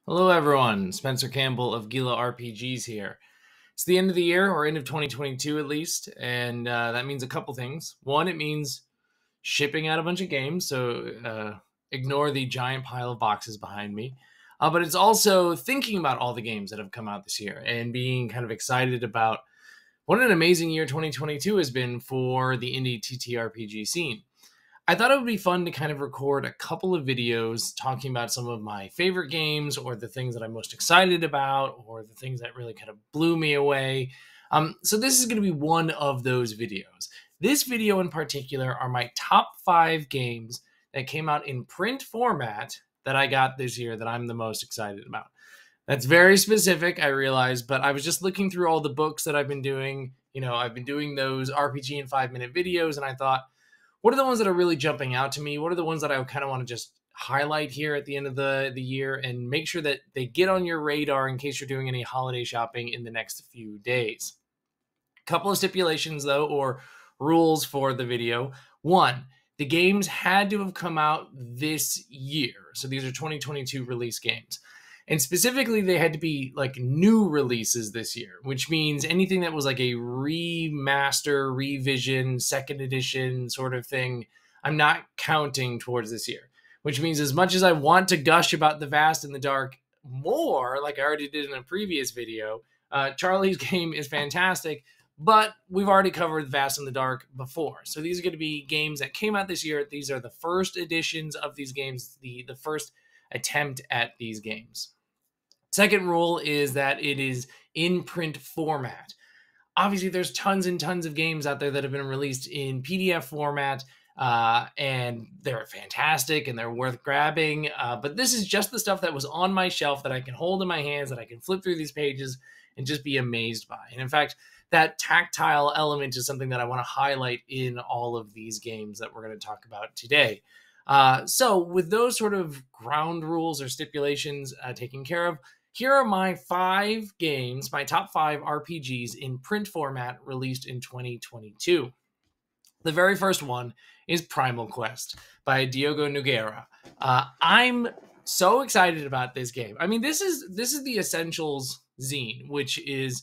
Hello everyone, Spencer Campbell of Gila RPGs here. It's the end of the year, or end of 2022 at least, and that means a couple things. One, it means shipping out a bunch of games, so ignore the giant pile of boxes behind me. But it's also thinking about all the games that have come out this year and being kind of excited about what an amazing year 2022 has been for the indie TTRPG scene. I thought it would be fun to kind of record a couple of videos talking about some of my favorite games or the things that I'm most excited about or the things that really kind of blew me away. So this is going to be one of those videos. This video in particular are my top 5 games that came out in print format that I got this year that I'm the most excited about. That's very specific, I realize, but I was just looking through all the books that I've been doing. I've been doing those RPG in 5-minute videos, and I thought, what are the ones that are really jumping out to me? What are the ones that I kind of want to just highlight here at the end of the year and make sure that they get on your radar in case you're doing any holiday shopping in the next few days? A couple of stipulations, though, or rules for the video. One, the games had to have come out this year. So these are 2022 release games. And specifically, they had to be like new releases this year, which means anything that was like a remaster, revision, second edition sort of thing, I'm not counting towards this year. Which means as much as I want to gush about the Vast and the Dark more, like I already did in a previous video, Charlie's game is fantastic, but we've already covered Vast and the Dark before. So these are going to be games that came out this year. These are the first editions of these games, the first attempt at these games. Second rule is that it is in print format. Obviously, there's tons and tons of games out there that have been released in PDF format, and they're fantastic and they're worth grabbing. But this is just the stuff that was on my shelf that I can hold in my hands, that I can flip through these pages and just be amazed by. And in fact, that tactile element is something that I want to highlight in all of these games that we're going to talk about today. So with those sort of ground rules or stipulations taken care of, here are my 5 games, my top 5 RPGs in print format released in 2022. The very first one is Primal Quest by Diogo Nogueira. I'm so excited about this game. I mean, this is the Essentials zine, which is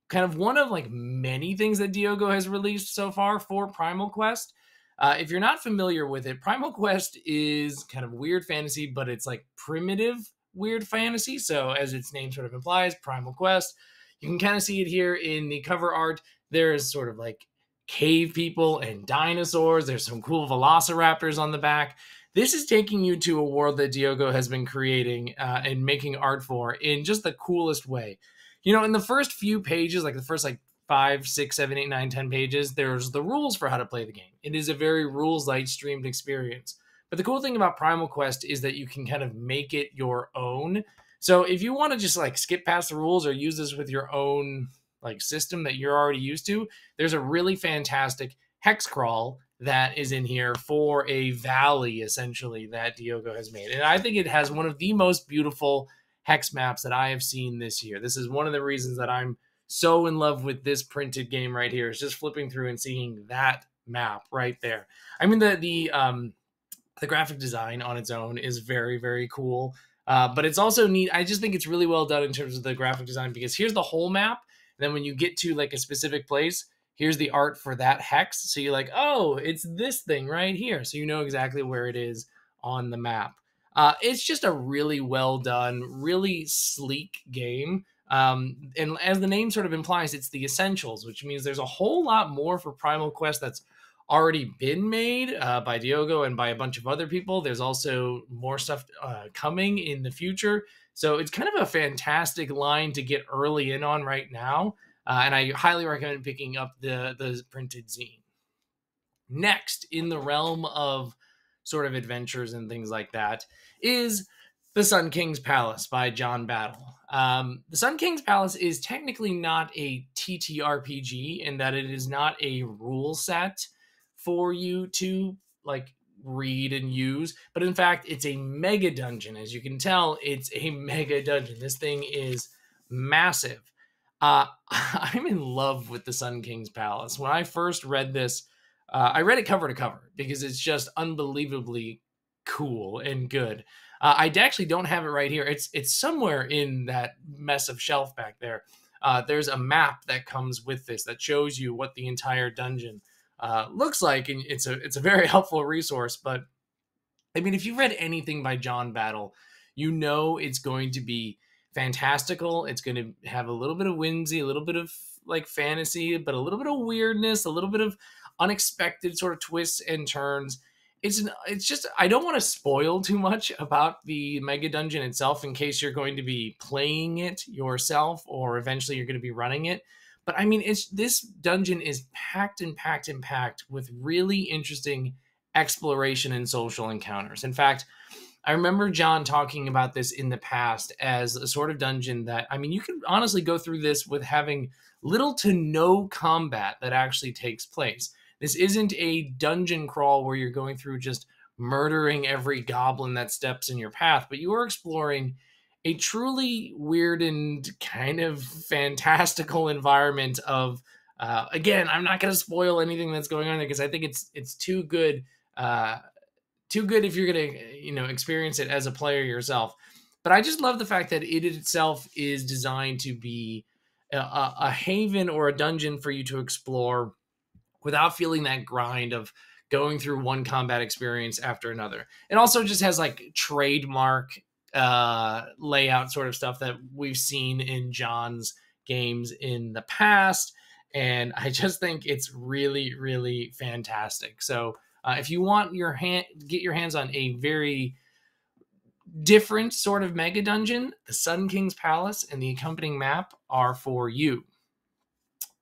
kind of one of like many things that Diogo has released so far for Primal Quest. If you're not familiar with it, Primal Quest is kind of weird fantasy, but it's like primitive weird fantasy. So as its name sort of implies, Primal Quest, you can kind of see it here in the cover art. There's sort of like cave people and dinosaurs. There's some cool velociraptors on the back. This is taking you to a world that Diogo has been creating and making art for in just the coolest way. In the first few pages, like the first 5, 6, 7, 8, 9, 10 pages, there's the rules for how to play the game. It is a very rules-light streamed experience. But the cool thing about Primal Quest is that you can kind of make it your own. So if you want to just skip past the rules or use this with your own system that you're already used to, there's a really fantastic hex crawl that is in here for a valley, essentially, that Diogo has made. And I think it has one of the most beautiful hex maps that I have seen this year. This is one of the reasons that I'm so in love with this printed game right here, is just flipping through and seeing that map right there. I mean, the graphic design on its own is very, very cool. But it's also neat. I just think it's really well done in terms of the graphic design, because here's the whole map. And then when you get to a specific place, here's the art for that hex. So you're like, oh, it's this thing right here. So you know exactly where it is on the map. It's just a really well done, really sleek game. And as the name sort of implies, it's the Essentials, which means there's a whole lot more for Primal Quest that's already been made by Diogo and by a bunch of other people. There's also more stuff coming in the future. So it's kind of a fantastic line to get early in on right now. And I highly recommend picking up the printed zine. Next, in the realm of sort of adventures and things like that, is The Sun King's Palace by John Battle. The Sun King's Palace is technically not a TTRPG in that it is not a rule set for you to read and use, but in fact it's a mega dungeon. As you can tell, it's a mega dungeon. This thing is massive. I'm in love with the Sun King's Palace. When I first read this, I read it cover to cover because it's just unbelievably cool and good. I actually don't have it right here. It's somewhere in that mess of shelf back there. There's a map that comes with this that shows you what the entire dungeon looks like, and it's a very helpful resource. But I mean, if you've read anything by John Battle, you know it's going to be fantastical. It's going to have a little bit of whimsy, a little bit of like fantasy, but a little bit of weirdness, a little bit of unexpected sort of twists and turns. It's just I don't want to spoil too much about the mega dungeon itself in case you're going to be playing it yourself or eventually you're going to be running it. But I mean, it's this dungeon is packed and packed and packed with really interesting exploration and social encounters. In fact, I remember John talking about this in the past as a sort of dungeon that, I mean, you can honestly go through this with having little to no combat that actually takes place. This isn't a dungeon crawl where you're going through just murdering every goblin that steps in your path, but you are exploring a truly weird and kind of fantastical environment of, again, I'm not going to spoil anything that's going on there because I think it's too good. Too good if you're going to, experience it as a player yourself. But I just love the fact that it itself is designed to be a haven or a dungeon for you to explore without feeling that grind of going through one combat experience after another. It also just has like trademark layout sort of stuff that we've seen in John's games in the past. And I just think it's really, really fantastic. So if you want get your hands on a very different sort of mega dungeon, the Sun King's Palace and the accompanying map are for you.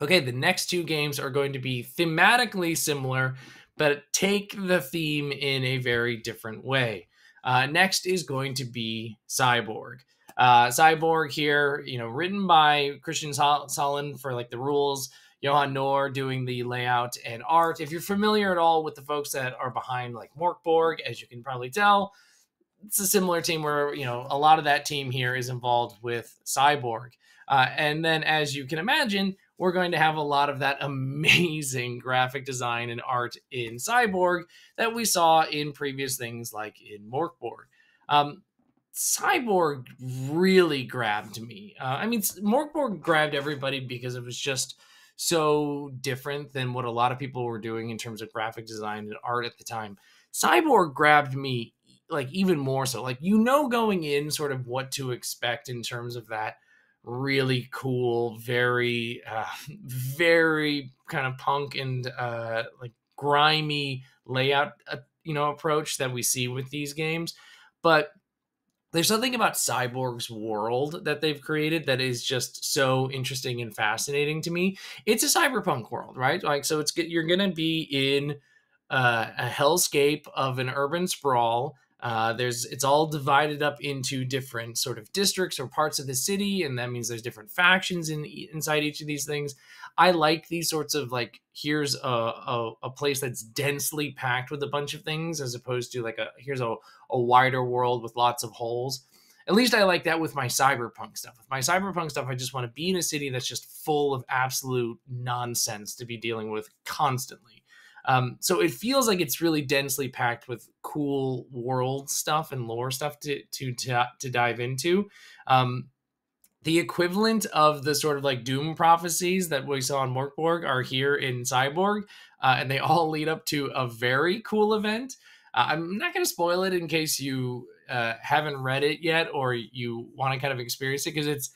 Okay, the next two games are going to be thematically similar, but take the theme in a very different way. Next is going to be Cyborg. Cyborg here, written by Christian Solon for like the rules, Johan Noor doing the layout and art. If you're familiar at all with the folks that are behind like Morkborg, as you can probably tell, it's a similar team where, a lot of that team here is involved with Cyborg. And then as you can imagine, we're going to have a lot of that amazing graphic design and art in Cyborg that we saw in previous things like in Morkborg. Cyborg really grabbed me. Morkborg grabbed everybody because it was just so different than what a lot of people were doing in terms of graphic design and art at the time. Cyborg grabbed me like even more so. Like, going in sort of what to expect in terms of that really cool, very, very kind of punk and like grimy layout, approach that we see with these games. But there's something about Cyborg's world that they've created that is just so interesting and fascinating to me. It's a cyberpunk world, right? Like, so you're going to be in a hellscape of an urban sprawl. It's all divided up into different sort of districts or parts of the city, and that means there's different factions inside each of these things. I like these sorts of like, here's a place that's densely packed with a bunch of things, as opposed to like here's a wider world with lots of holes. At least I like that with my cyberpunk stuff. With my cyberpunk stuff, I just want to be in a city that's just full of absolute nonsense to be dealing with constantly. So it feels like it's really densely packed with cool world stuff and lore stuff to dive into. The equivalent of the sort of like Doom prophecies that we saw in Morkborg are here in Cyborg, and they all lead up to a very cool event. I'm not going to spoil it in case you haven't read it yet or you want to kind of experience it, because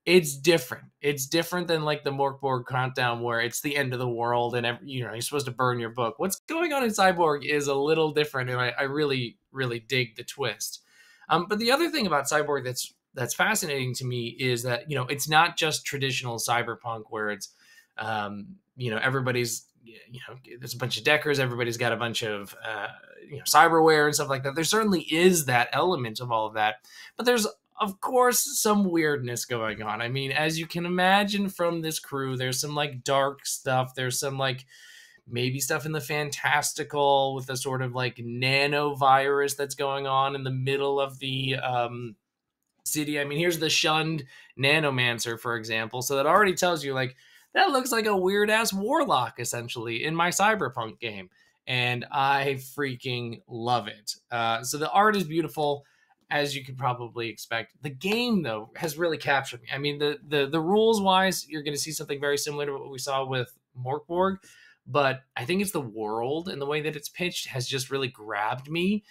it's different. It's different than like the Morkborg countdown where it's the end of the world and you're supposed to burn your book. What's going on in Cyborg is a little different, and I really, really dig the twist. But the other thing about Cyborg that's fascinating to me is that, it's not just traditional cyberpunk where it's, everybody's, there's a bunch of deckers, everybody's got a bunch of, cyberware and stuff like that. There certainly is that element of all of that, but there's, of course, some weirdness going on. I mean, as you can imagine from this crew, there's some like dark stuff. There's some like maybe stuff in the fantastical with a sort of like nanovirus that's going on in the middle of the city. I mean, here's the shunned nanomancer, for example. So that already tells you like, that looks like a weird ass warlock essentially in my cyberpunk game. And I freaking love it. So the art is beautiful. as you could probably expect. The game, though, has really captured me. I mean, the rules wise, you're going to see something very similar to what we saw with Morkborg, but I think it's the world and the way that it's pitched has just really grabbed me,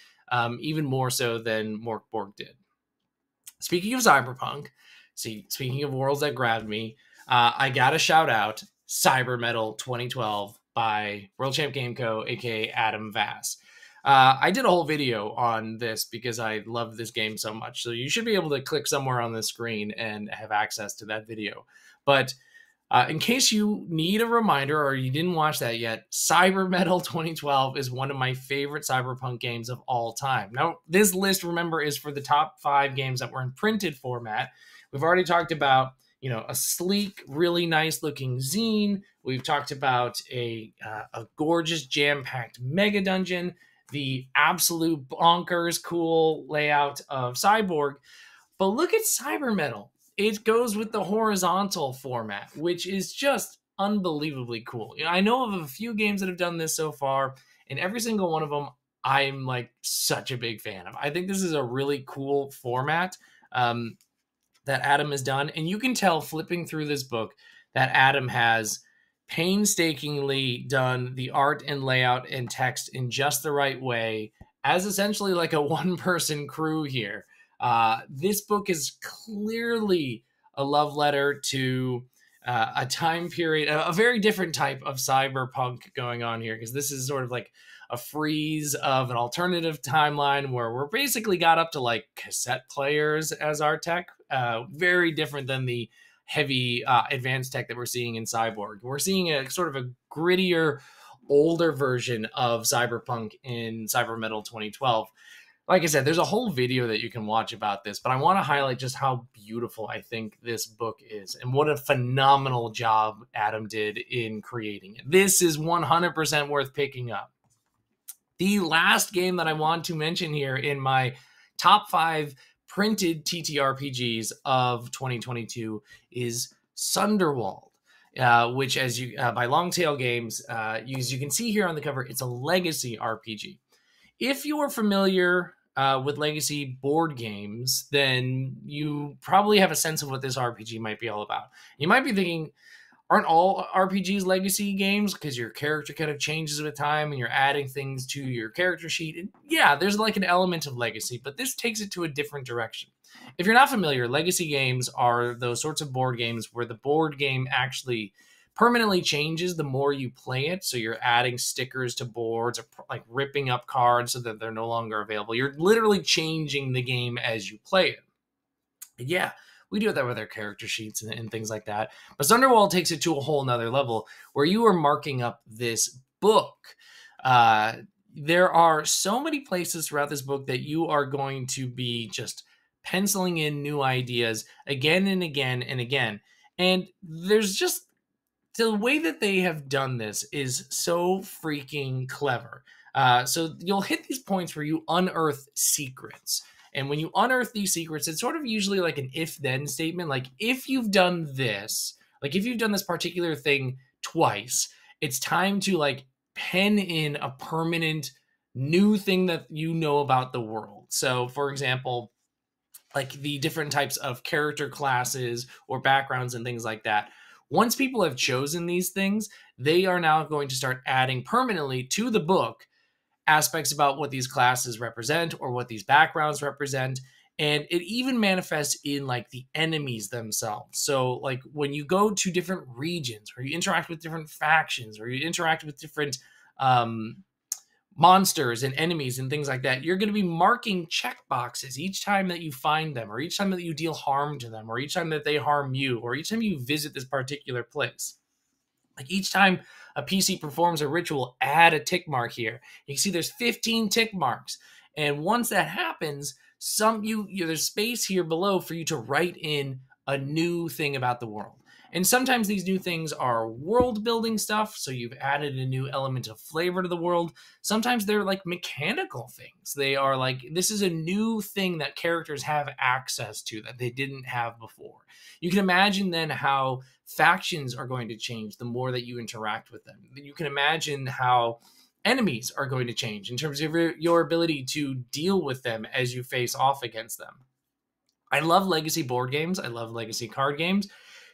even more so than Morkborg did. Speaking of Cyberpunk, speaking of worlds that grabbed me, I got to shout out Cyber Metal 2012 by World Champ Game Co., aka Adam Vass. I did a whole video on this because I love this game so much. So you should be able to click somewhere on the screen and have access to that video. But in case you need a reminder or you didn't watch that yet, Cyber Metal 2012 is one of my favorite cyberpunk games of all time. Now, this list, remember, is for the top 5 games that were in printed format. We've already talked about, a sleek, really nice looking zine. We've talked about a gorgeous jam-packed mega dungeon, the absolute bonkers cool layout of Cyborg. But look at Cyber Metal. It goes with the horizontal format, which is just unbelievably cool. I know of a few games that have done this so far, and every single one of them I'm like such a big fan of. I think this is a really cool format that Adam has done, and you can tell flipping through this book that Adam has painstakingly done the art and layout and text in just the right way, as essentially like a one-person crew here. This book is clearly a love letter to a time period, a very different type of cyberpunk going on here, because this is sort of like a freeze of an alternative timeline where we're basically got up to like cassette players as our tech. Very different than the heavy advanced tech that we're seeing in Cyborg. We're seeing a sort of a grittier, older version of cyberpunk in Cyber Metal 2012. Like I said, there's a whole video that you can watch about this, but I want to highlight just how beautiful I think this book is and what a phenomenal job Adam did in creating it. This is 100% worth picking up. The last game that I want to mention here in my top 5 printed TTRPGs of 2022 is Sunderwald, which, as you by Longtail Games, as you can see here on the cover, it's a legacy RPG. If you are familiar with legacy board games, then you probably have a sense of what this RPG might be all about. You might be thinking, aren't all RPGs legacy games because your character kind of changes with time and you're adding things to your character sheet? And yeah, there's like an element of legacy, but this takes it to a different direction. If you're not familiar, legacy games are those sorts of board games where the board game actually permanently changes the more you play it. So you're adding stickers to boards or like ripping up cards so that they're no longer available. You're literally changing the game as you play it. Yeah, we do that with our character sheets and things like that. But Sunderwald takes it to a whole nother level where you are marking up this book. There are so many places throughout this book that you are going to be just penciling in new ideas again and again and again. And there's just the way that they have done this is so freaking clever. So you'll hit these points where you unearth secrets. And when you unearth these secrets, it's sort of usually like an if-then statement. Like, if you've done this, like if you've done this particular thing twice, it's time to like pen in a permanent new thing that you know about the world. So, for example, like the different types of character classes or backgrounds and things like that. Once people have chosen these things, they are now going to start adding permanently to the book aspects about what these classes represent or what these backgrounds represent. And it even manifests in like the enemies themselves. So like when you go to different regions or you interact with different factions or you interact with different monsters and enemies and things like that, you're going to be marking check boxes each time that you find them, or each time that you deal harm to them, or each time that they harm you, or each time you visit this particular place. Like each time a PC performs a ritual, add a tick mark here. You can see there's 15 tick marks. And once that happens, there's space here below for you to write in a new thing about the world. And sometimes these new things are world building stuff, so you've added a new element of flavor to the world. Sometimes they're like mechanical things. They are like, this is a new thing that characters have access to that they didn't have before. You can imagine then how factions are going to change the more that you interact with them. You can imagine how enemies are going to change in terms of your ability to deal with them as you face off against them. I love legacy board games. I love legacy card games.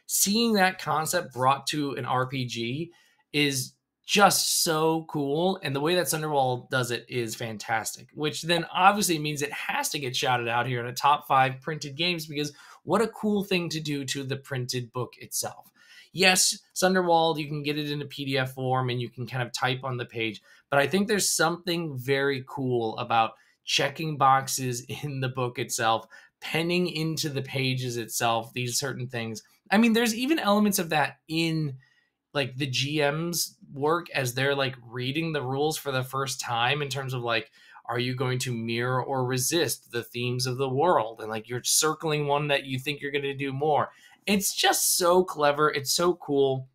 Seeing that concept brought to an RPG is just so cool. And the way that Thunderwall does it is fantastic, which then obviously means it has to get shouted out here in a top 5 printed games, because what a cool thing to do to the printed book itself. Yes, Thunderwall, you can get it in a PDF form and you can kind of type on the page, but I think there's something very cool about checking boxes in the book itself, penning into the pages itself, these certain things. I mean, there's even elements of that in like the GM's work as they're like reading the rules for the first time, in terms of like, are you going to mirror or resist the themes of the world? And like, you're circling one that you think you're going to do more. It's just so clever. It's so cool.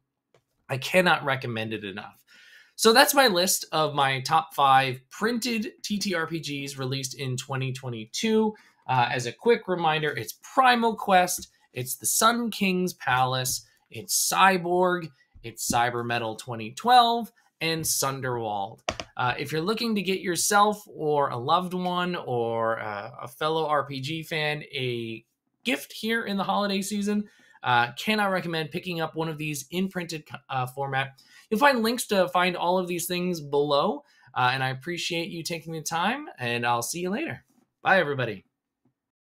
I cannot recommend it enough. So that's my list of my top 5 printed TTRPGs released in 2022. As a quick reminder, it's Primal Quest, it's the Sun King's Palace, it's Cyborg, it's Cyber Metal 2012, and Thunderwall. If you're looking to get yourself or a loved one or a fellow RPG fan a gift here in the holiday season, cannot recommend picking up one of these in printed format. You'll find links to find all of these things below, and I appreciate you taking the time, and I'll see you later. Bye, everybody.